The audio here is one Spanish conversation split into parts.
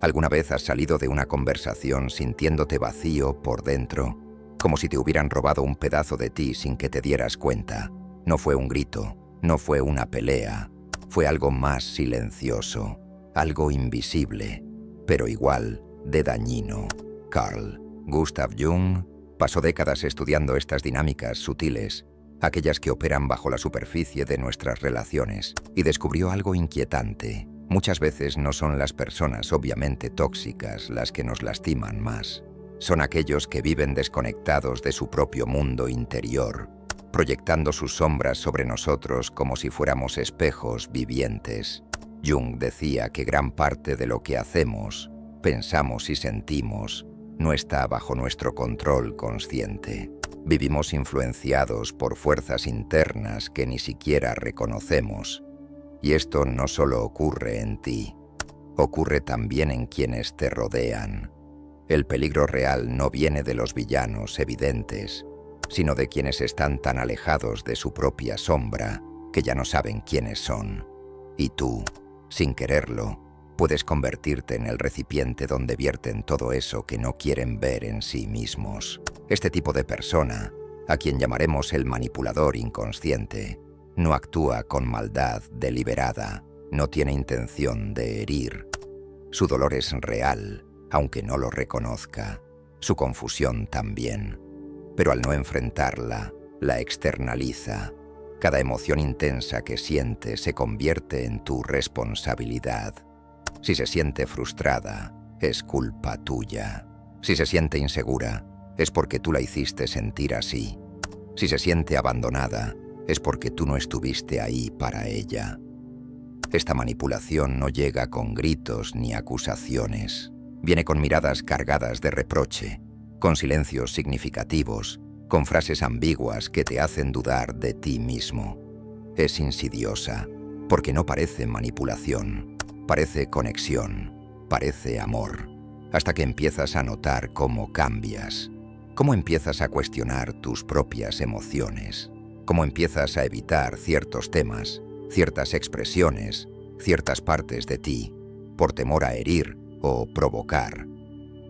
¿Alguna vez has salido de una conversación sintiéndote vacío por dentro, como si te hubieran robado un pedazo de ti sin que te dieras cuenta? No fue un grito, no fue una pelea, fue algo más silencioso, algo invisible, pero igual de dañino. Carl Gustav Jung pasó décadas estudiando estas dinámicas sutiles, aquellas que operan bajo la superficie de nuestras relaciones, y descubrió algo inquietante. Muchas veces no son las personas obviamente tóxicas las que nos lastiman más. Son aquellos que viven desconectados de su propio mundo interior, proyectando sus sombras sobre nosotros como si fuéramos espejos vivientes. Jung decía que gran parte de lo que hacemos, pensamos y sentimos no está bajo nuestro control consciente. Vivimos influenciados por fuerzas internas que ni siquiera reconocemos. Y esto no solo ocurre en ti, ocurre también en quienes te rodean. El peligro real no viene de los villanos evidentes, sino de quienes están tan alejados de su propia sombra que ya no saben quiénes son. Y tú, sin quererlo, puedes convertirte en el recipiente donde vierten todo eso que no quieren ver en sí mismos. Este tipo de persona, a quien llamaremos el manipulador inconsciente, no actúa con maldad deliberada, no tiene intención de herir. Su dolor es real, aunque no lo reconozca. Su confusión también. Pero al no enfrentarla, la externaliza. Cada emoción intensa que siente se convierte en tu responsabilidad. Si se siente frustrada, es culpa tuya. Si se siente insegura, es porque tú la hiciste sentir así. Si se siente abandonada, es porque tú no estuviste ahí para ella. Esta manipulación no llega con gritos ni acusaciones. Viene con miradas cargadas de reproche, con silencios significativos, con frases ambiguas que te hacen dudar de ti mismo. Es insidiosa, porque no parece manipulación, parece conexión, parece amor, hasta que empiezas a notar cómo cambias, cómo empiezas a cuestionar tus propias emociones, cómo empiezas a evitar ciertos temas, ciertas expresiones, ciertas partes de ti, por temor a herir o provocar.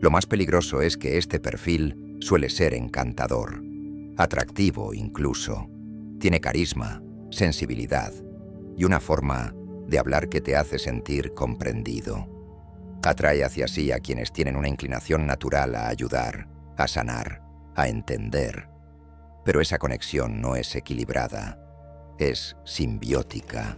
Lo más peligroso es que este perfil suele ser encantador, atractivo incluso. Tiene carisma, sensibilidad y una forma de hablar que te hace sentir comprendido. Atrae hacia sí a quienes tienen una inclinación natural a ayudar, a sanar, a entender. Pero esa conexión no es equilibrada, es simbiótica.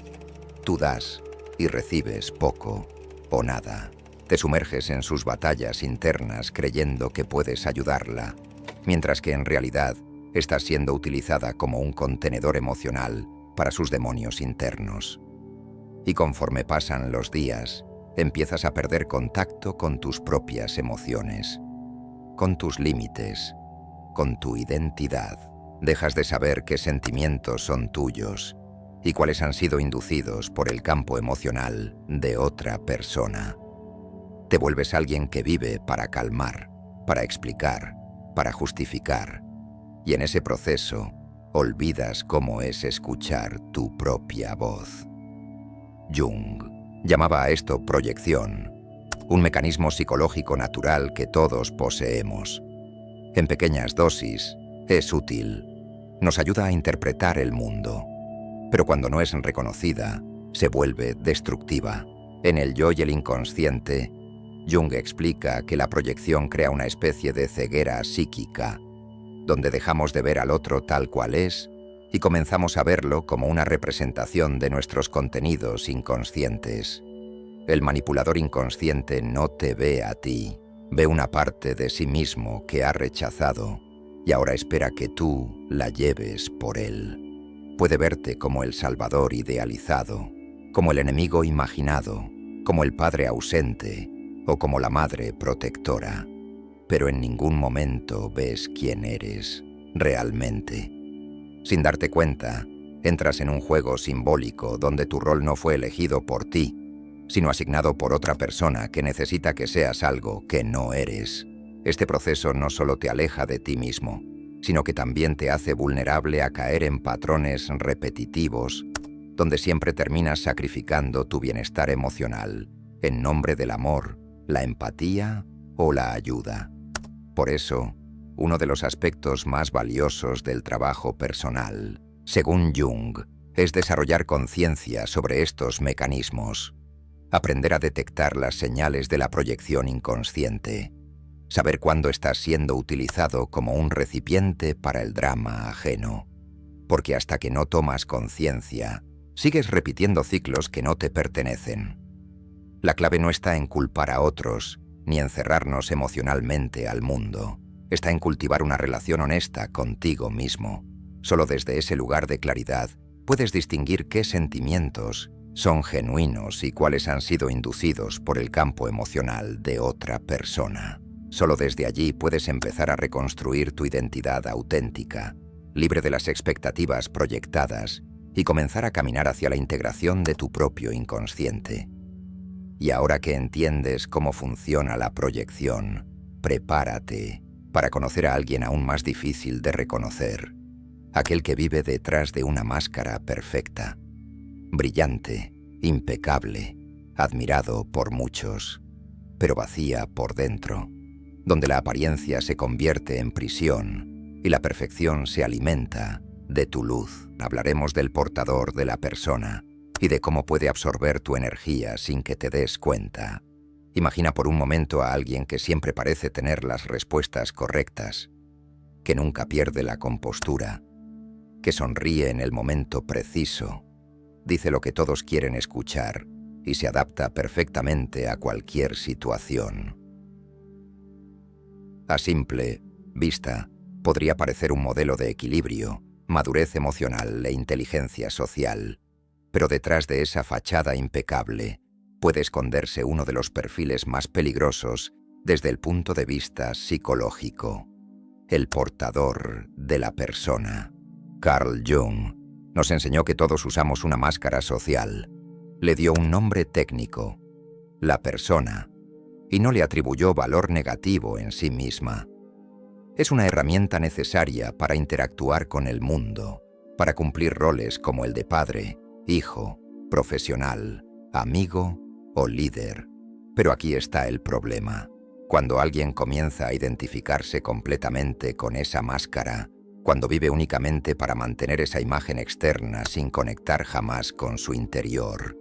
Tú das y recibes poco o nada. Te sumerges en sus batallas internas creyendo que puedes ayudarla, mientras que en realidad estás siendo utilizada como un contenedor emocional para sus demonios internos. Y conforme pasan los días, empiezas a perder contacto con tus propias emociones, con tus límites, con tu identidad. Dejas de saber qué sentimientos son tuyos y cuáles han sido inducidos por el campo emocional de otra persona. Te vuelves alguien que vive para calmar, para explicar, para justificar, y en ese proceso olvidas cómo es escuchar tu propia voz. Jung llamaba a esto proyección, un mecanismo psicológico natural que todos poseemos. En pequeñas dosis, es útil. Nos ayuda a interpretar el mundo, pero cuando no es reconocida, se vuelve destructiva. En El yo y el inconsciente, Jung explica que la proyección crea una especie de ceguera psíquica, donde dejamos de ver al otro tal cual es y comenzamos a verlo como una representación de nuestros contenidos inconscientes. El manipulador inconsciente no te ve a ti, ve una parte de sí mismo que ha rechazado y ahora espera que tú la lleves por él. Puede verte como el salvador idealizado, como el enemigo imaginado, como el padre ausente o como la madre protectora, pero en ningún momento ves quién eres realmente. Sin darte cuenta, entras en un juego simbólico donde tu rol no fue elegido por ti, sino asignado por otra persona que necesita que seas algo que no eres. Este proceso no solo te aleja de ti mismo, sino que también te hace vulnerable a caer en patrones repetitivos, donde siempre terminas sacrificando tu bienestar emocional en nombre del amor, la empatía o la ayuda. Por eso, uno de los aspectos más valiosos del trabajo personal, según Jung, es desarrollar conciencia sobre estos mecanismos, aprender a detectar las señales de la proyección inconsciente, saber cuándo estás siendo utilizado como un recipiente para el drama ajeno, porque hasta que no tomas conciencia, sigues repitiendo ciclos que no te pertenecen. La clave no está en culpar a otros, ni en cerrarnos emocionalmente al mundo. Está en cultivar una relación honesta contigo mismo. Solo desde ese lugar de claridad puedes distinguir qué sentimientos son genuinos y cuáles han sido inducidos por el campo emocional de otra persona. Solo desde allí puedes empezar a reconstruir tu identidad auténtica, libre de las expectativas proyectadas, y comenzar a caminar hacia la integración de tu propio inconsciente. Y ahora que entiendes cómo funciona la proyección, prepárate para conocer a alguien aún más difícil de reconocer, aquel que vive detrás de una máscara perfecta, brillante, impecable, admirado por muchos, pero vacía por dentro, donde la apariencia se convierte en prisión y la perfección se alimenta de tu luz. Hablaremos del portador de la persona y de cómo puede absorber tu energía sin que te des cuenta. Imagina por un momento a alguien que siempre parece tener las respuestas correctas, que nunca pierde la compostura, que sonríe en el momento preciso, dice lo que todos quieren escuchar y se adapta perfectamente a cualquier situación. A simple vista, podría parecer un modelo de equilibrio, madurez emocional e inteligencia social, pero detrás de esa fachada impecable puede esconderse uno de los perfiles más peligrosos desde el punto de vista psicológico, el portador de la persona. Carl Jung nos enseñó que todos usamos una máscara social. Le dio un nombre técnico, la persona, y no le atribuyó valor negativo en sí misma. Es una herramienta necesaria para interactuar con el mundo, para cumplir roles como el de padre, hijo, profesional, amigo o líder. Pero aquí está el problema. Cuando alguien comienza a identificarse completamente con esa máscara, cuando vive únicamente para mantener esa imagen externa sin conectar jamás con su interior,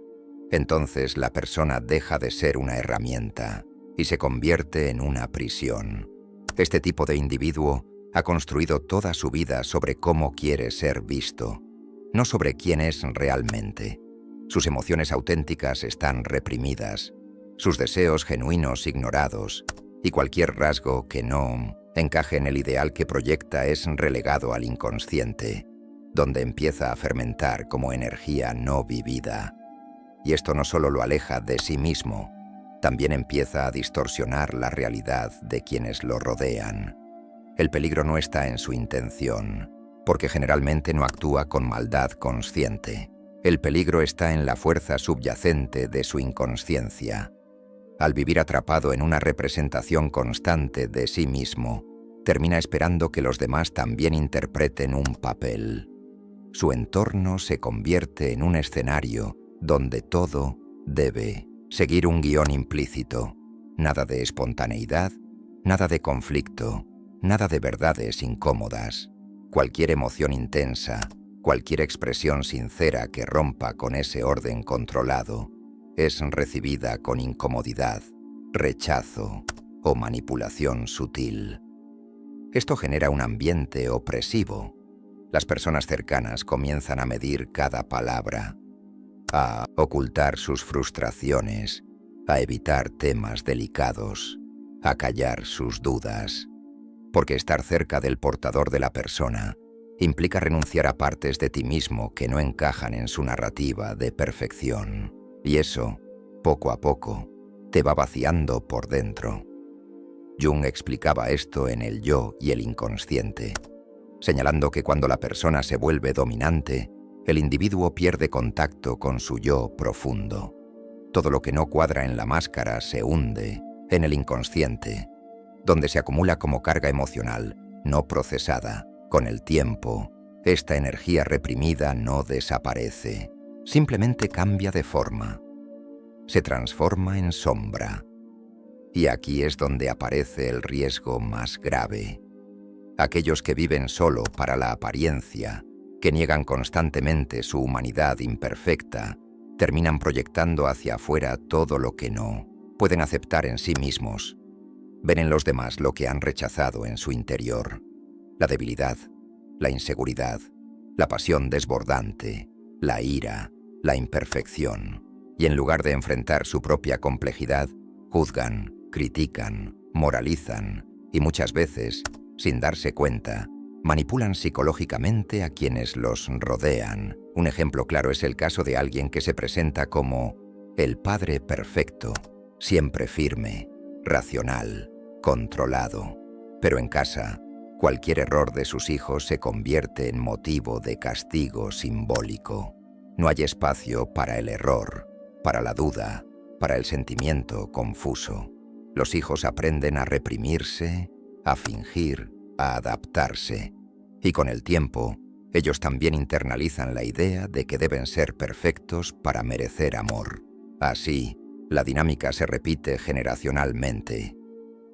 entonces la persona deja de ser una herramienta y se convierte en una prisión. Este tipo de individuo ha construido toda su vida sobre cómo quiere ser visto, no sobre quién es realmente. Sus emociones auténticas están reprimidas, sus deseos genuinos ignorados, y cualquier rasgo que no encaje en el ideal que proyecta es relegado al inconsciente, donde empieza a fermentar como energía no vivida. Y esto no solo lo aleja de sí mismo, también empieza a distorsionar la realidad de quienes lo rodean. El peligro no está en su intención, porque generalmente no actúa con maldad consciente. El peligro está en la fuerza subyacente de su inconsciencia. Al vivir atrapado en una representación constante de sí mismo, termina esperando que los demás también interpreten un papel. Su entorno se convierte en un escenario donde todo debe seguir un guión implícito. Nada de espontaneidad, nada de conflicto, nada de verdades incómodas. Cualquier emoción intensa, cualquier expresión sincera que rompa con ese orden controlado, es recibida con incomodidad, rechazo o manipulación sutil. Esto genera un ambiente opresivo. Las personas cercanas comienzan a medir cada palabra, a ocultar sus frustraciones, a evitar temas delicados, a callar sus dudas, porque estar cerca del portador de la persona implica renunciar a partes de ti mismo que no encajan en su narrativa de perfección. Y eso, poco a poco, te va vaciando por dentro. Jung explicaba esto en El yo y el inconsciente, señalando que cuando la persona se vuelve dominante, el individuo pierde contacto con su yo profundo. Todo lo que no cuadra en la máscara se hunde en el inconsciente, donde se acumula como carga emocional no procesada. Con el tiempo, esta energía reprimida no desaparece, simplemente cambia de forma. Se transforma en sombra. Y aquí es donde aparece el riesgo más grave. Aquellos que viven solo para la apariencia, que niegan constantemente su humanidad imperfecta, terminan proyectando hacia afuera todo lo que no pueden aceptar en sí mismos. Ven en los demás lo que han rechazado en su interior: la debilidad, la inseguridad, la pasión desbordante, la ira, la imperfección. Y en lugar de enfrentar su propia complejidad, juzgan, critican, moralizan y muchas veces, sin darse cuenta, manipulan psicológicamente a quienes los rodean. Un ejemplo claro es el caso de alguien que se presenta como el padre perfecto, siempre firme, racional, controlado. Pero en casa, cualquier error de sus hijos se convierte en motivo de castigo simbólico. No hay espacio para el error, para la duda, para el sentimiento confuso. Los hijos aprenden a reprimirse, a fingir, a adaptarse. Y con el tiempo, ellos también internalizan la idea de que deben ser perfectos para merecer amor. Así, la dinámica se repite generacionalmente.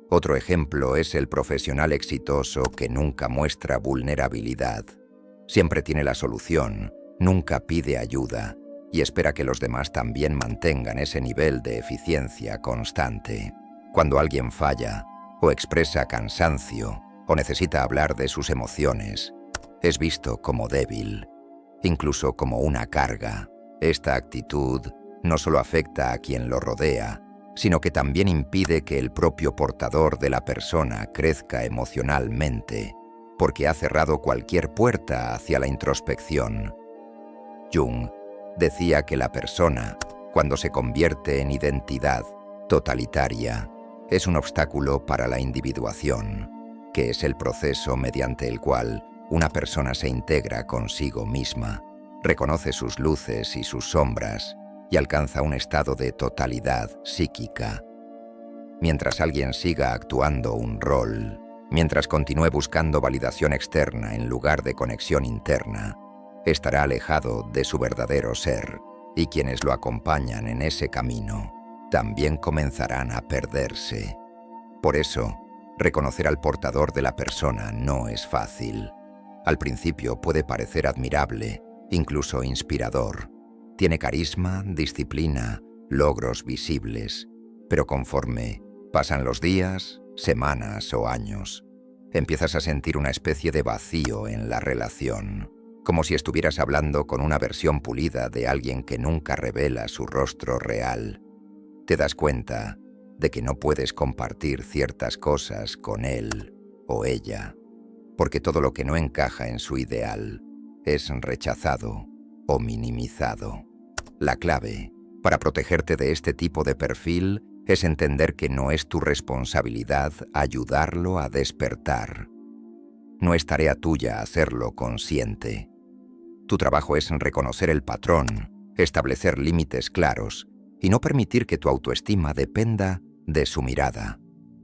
Otro ejemplo es el profesional exitoso que nunca muestra vulnerabilidad. Siempre tiene la solución, nunca pide ayuda y espera que los demás también mantengan ese nivel de eficiencia constante. Cuando alguien falla, o expresa cansancio, o necesita hablar de sus emociones, es visto como débil, incluso como una carga. Esta actitud no solo afecta a quien lo rodea, sino que también impide que el propio portador de la persona crezca emocionalmente, porque ha cerrado cualquier puerta hacia la introspección. Jung decía que la persona, cuando se convierte en identidad totalitaria, es un obstáculo para la individuación, que es el proceso mediante el cual una persona se integra consigo misma, reconoce sus luces y sus sombras y alcanza un estado de totalidad psíquica. Mientras alguien siga actuando un rol, mientras continúe buscando validación externa en lugar de conexión interna, estará alejado de su verdadero ser, y quienes lo acompañan en ese camino también comenzarán a perderse. Por eso, reconocer al portador de la persona no es fácil. Al principio puede parecer admirable, incluso inspirador. Tiene carisma, disciplina, logros visibles, pero conforme pasan los días, semanas o años, empiezas a sentir una especie de vacío en la relación, como si estuvieras hablando con una versión pulida de alguien que nunca revela su rostro real. Te das cuenta de que no puedes compartir ciertas cosas con él o ella, porque todo lo que no encaja en su ideal es rechazado o minimizado. La clave para protegerte de este tipo de perfil es entender que no es tu responsabilidad ayudarlo a despertar. No es tarea tuya hacerlo consciente. Tu trabajo es reconocer el patrón, establecer límites claros y no permitir que tu autoestima dependa de su mirada,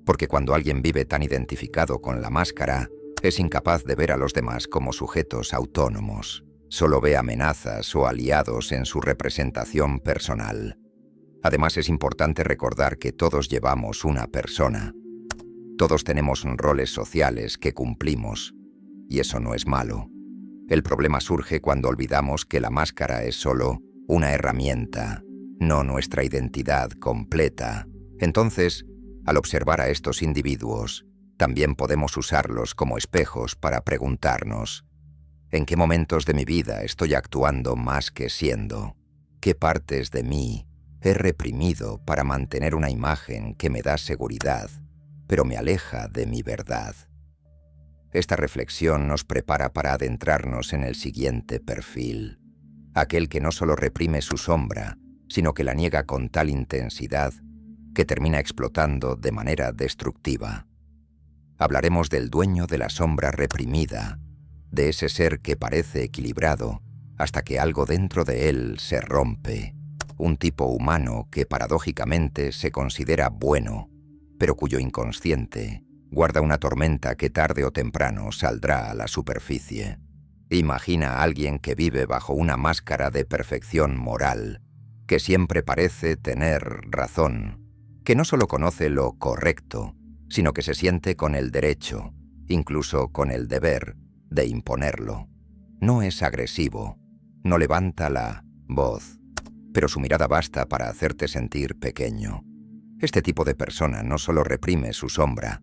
porque cuando alguien vive tan identificado con la máscara, es incapaz de ver a los demás como sujetos autónomos. Solo ve amenazas o aliados en su representación personal. Además, es importante recordar que todos llevamos una persona. Todos tenemos roles sociales que cumplimos, y eso no es malo. El problema surge cuando olvidamos que la máscara es solo una herramienta, no nuestra identidad completa. Entonces, al observar a estos individuos, también podemos usarlos como espejos para preguntarnos: ¿en qué momentos de mi vida estoy actuando más que siendo? ¿Qué partes de mí he reprimido para mantener una imagen que me da seguridad, pero me aleja de mi verdad? Esta reflexión nos prepara para adentrarnos en el siguiente perfil, aquel que no solo reprime su sombra, sino que la niega con tal intensidad que termina explotando de manera destructiva. Hablaremos del dueño de la sombra reprimida, de ese ser que parece equilibrado hasta que algo dentro de él se rompe, un tipo humano que paradójicamente se considera bueno, pero cuyo inconsciente guarda una tormenta que tarde o temprano saldrá a la superficie. Imagina a alguien que vive bajo una máscara de perfección moral, que siempre parece tener razón, que no solo conoce lo correcto, sino que se siente con el derecho, incluso con el deber, de imponerlo. No es agresivo, no levanta la voz, pero su mirada basta para hacerte sentir pequeño. Este tipo de persona no solo reprime su sombra,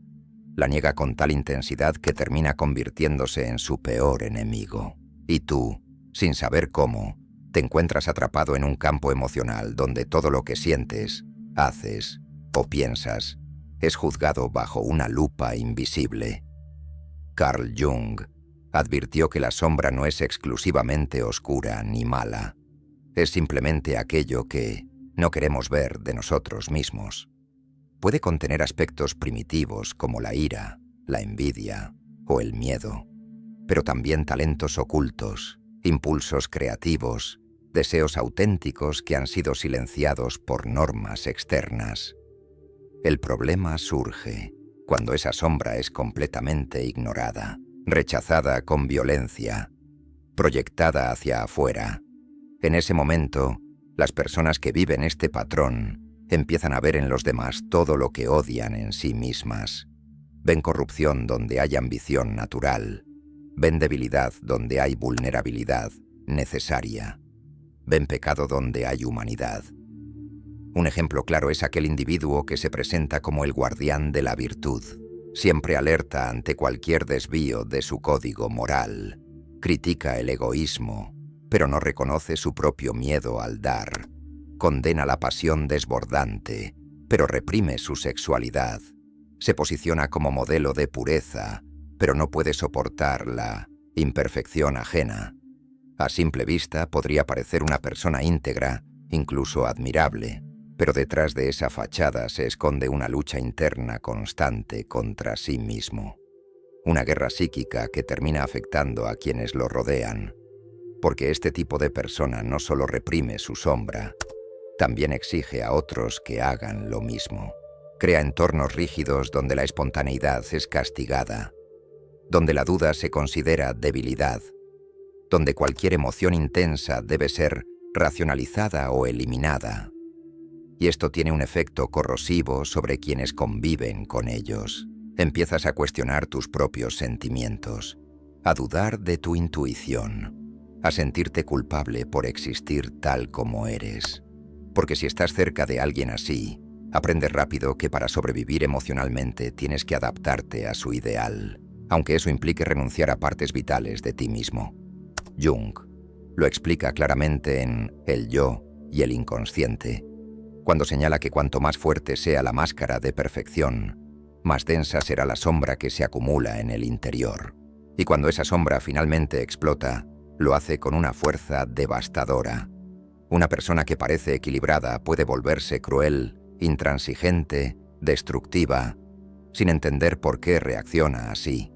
la niega con tal intensidad que termina convirtiéndose en su peor enemigo. Y tú, sin saber cómo, te encuentras atrapado en un campo emocional donde todo lo que sientes, haces o piensas es juzgado bajo una lupa invisible. Carl Jung advirtió que la sombra no es exclusivamente oscura ni mala. Es simplemente aquello que no queremos ver de nosotros mismos. Puede contener aspectos primitivos como la ira, la envidia o el miedo, pero también talentos ocultos, impulsos creativos, deseos auténticos que han sido silenciados por normas externas. El problema surge cuando esa sombra es completamente ignorada, rechazada con violencia, proyectada hacia afuera. En ese momento, las personas que viven este patrón empiezan a ver en los demás todo lo que odian en sí mismas. Ven corrupción donde hay ambición natural. Ven debilidad donde hay vulnerabilidad necesaria. Ven pecado donde hay humanidad. Un ejemplo claro es aquel individuo que se presenta como el guardián de la virtud, siempre alerta ante cualquier desvío de su código moral. Critica el egoísmo, pero no reconoce su propio miedo al dar. Condena la pasión desbordante, pero reprime su sexualidad. Se posiciona como modelo de pureza, pero no puede soportar la imperfección ajena. A simple vista podría parecer una persona íntegra, incluso admirable, pero detrás de esa fachada se esconde una lucha interna constante contra sí mismo. Una guerra psíquica que termina afectando a quienes lo rodean, porque este tipo de persona no solo reprime su sombra, también exige a otros que hagan lo mismo. Crea entornos rígidos donde la espontaneidad es castigada, donde la duda se considera debilidad, donde cualquier emoción intensa debe ser racionalizada o eliminada. Y esto tiene un efecto corrosivo sobre quienes conviven con ellos. Empiezas a cuestionar tus propios sentimientos, a dudar de tu intuición, a sentirte culpable por existir tal como eres. Porque si estás cerca de alguien así, aprendes rápido que para sobrevivir emocionalmente tienes que adaptarte a su ideal, aunque eso implique renunciar a partes vitales de ti mismo. Jung lo explica claramente en El yo y el inconsciente, cuando señala que cuanto más fuerte sea la máscara de perfección, más densa será la sombra que se acumula en el interior. Y cuando esa sombra finalmente explota, lo hace con una fuerza devastadora. Una persona que parece equilibrada puede volverse cruel, intransigente, destructiva, sin entender por qué reacciona así,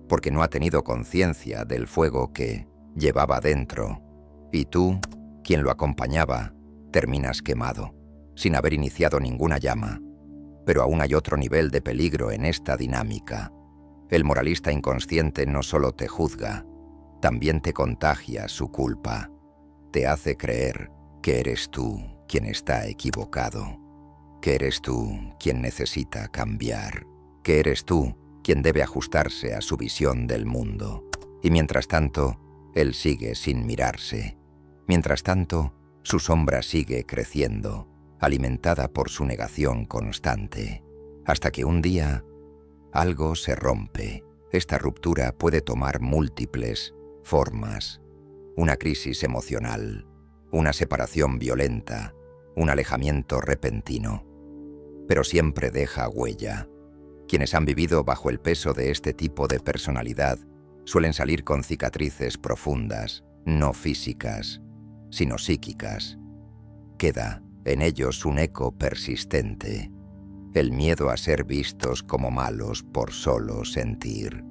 porque no ha tenido conciencia del fuego que llevaba dentro, y tú, quien lo acompañaba, terminas quemado, sin haber iniciado ninguna llama. Pero aún hay otro nivel de peligro en esta dinámica. El moralista inconsciente no solo te juzga, también te contagia su culpa. Te hace creer que eres tú quien está equivocado, que eres tú quien necesita cambiar, que eres tú quien debe ajustarse a su visión del mundo. Y mientras tanto, él sigue sin mirarse. Mientras tanto, su sombra sigue creciendo, alimentada por su negación constante, hasta que un día algo se rompe. Esta ruptura puede tomar múltiples formas: una crisis emocional, una separación violenta, un alejamiento repentino. Pero siempre deja huella. Quienes han vivido bajo el peso de este tipo de personalidad suelen salir con cicatrices profundas, no físicas, sino psíquicas. Queda en ellos un eco persistente, el miedo a ser vistos como malos por solo sentir,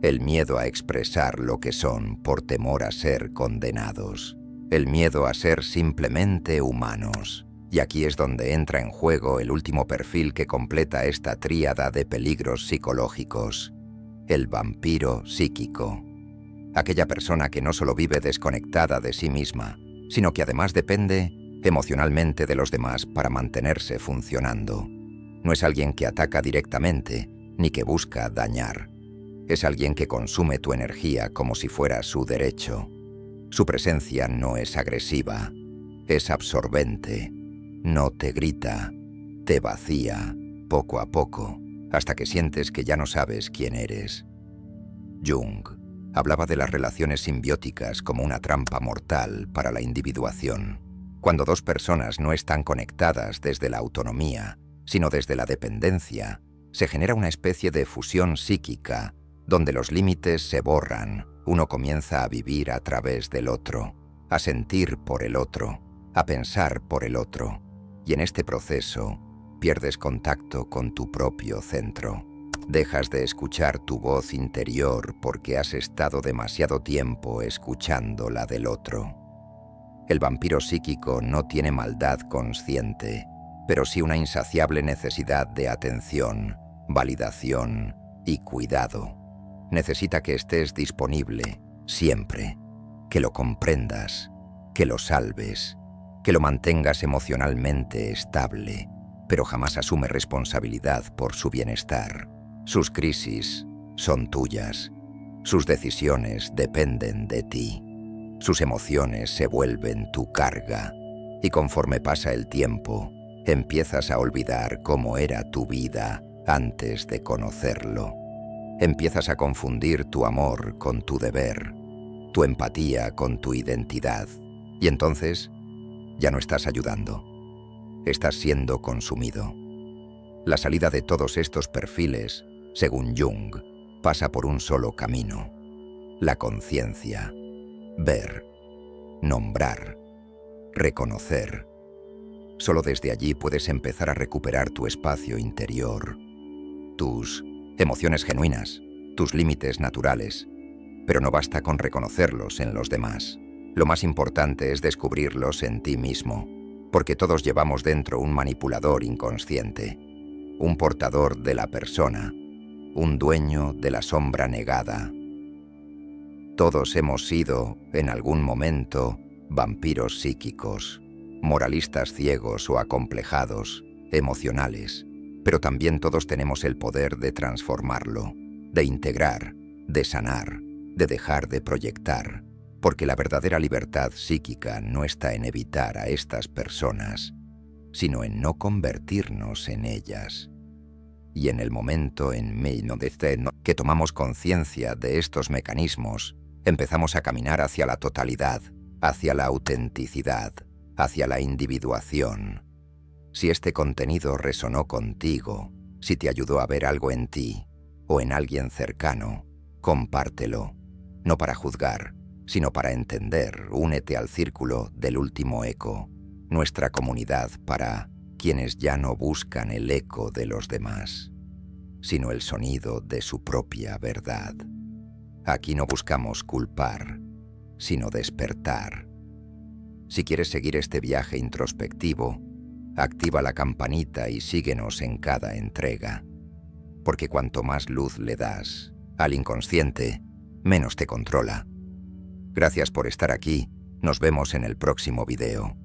el miedo a expresar lo que son por temor a ser condenados, el miedo a ser simplemente humanos. Y aquí es donde entra en juego el último perfil que completa esta tríada de peligros psicológicos: el vampiro psíquico. Aquella persona que no solo vive desconectada de sí misma, sino que además depende emocionalmente de los demás para mantenerse funcionando. No es alguien que ataca directamente, ni que busca dañar. Es alguien que consume tu energía como si fuera su derecho. Su presencia no es agresiva, es absorbente. No te grita, te vacía, poco a poco, hasta que sientes que ya no sabes quién eres. Jung hablaba de las relaciones simbióticas como una trampa mortal para la individuación. Cuando dos personas no están conectadas desde la autonomía, sino desde la dependencia, se genera una especie de fusión psíquica, donde los límites se borran, uno comienza a vivir a través del otro, a sentir por el otro, a pensar por el otro, y en este proceso pierdes contacto con tu propio centro. Dejas de escuchar tu voz interior porque has estado demasiado tiempo escuchando la del otro. El vampiro psíquico no tiene maldad consciente, pero sí una insaciable necesidad de atención, validación y cuidado. Necesita que estés disponible, siempre, que lo comprendas, que lo salves, que lo mantengas emocionalmente estable, pero jamás asume responsabilidad por su bienestar. Sus crisis son tuyas, sus decisiones dependen de ti, sus emociones se vuelven tu carga, y conforme pasa el tiempo, empiezas a olvidar cómo era tu vida antes de conocerlo. Empiezas a confundir tu amor con tu deber, tu empatía con tu identidad, y entonces ya no estás ayudando. Estás siendo consumido. La salida de todos estos perfiles, según Jung, pasa por un solo camino: la conciencia. Ver, nombrar, reconocer. Solo desde allí puedes empezar a recuperar tu espacio interior, tus emociones genuinas, tus límites naturales. Pero no basta con reconocerlos en los demás. Lo más importante es descubrirlos en ti mismo, porque todos llevamos dentro un manipulador inconsciente, un portador de la persona, un dueño de la sombra negada. Todos hemos sido, en algún momento, vampiros psíquicos, moralistas ciegos o acomplejados, emocionales, pero también todos tenemos el poder de transformarlo, de integrar, de sanar, de dejar de proyectar, porque la verdadera libertad psíquica no está en evitar a estas personas, sino en no convertirnos en ellas. Y en el momento que tomamos conciencia de estos mecanismos, empezamos a caminar hacia la totalidad, hacia la autenticidad, hacia la individuación. Si este contenido resonó contigo, si te ayudó a ver algo en ti o en alguien cercano, compártelo, no para juzgar, sino para entender. Únete al círculo del último eco, nuestra comunidad para quienes ya no buscan el eco de los demás, sino el sonido de su propia verdad. Aquí no buscamos culpar, sino despertar. Si quieres seguir este viaje introspectivo, activa la campanita y síguenos en cada entrega, porque cuanto más luz le das al inconsciente, menos te controla. Gracias por estar aquí, nos vemos en el próximo video.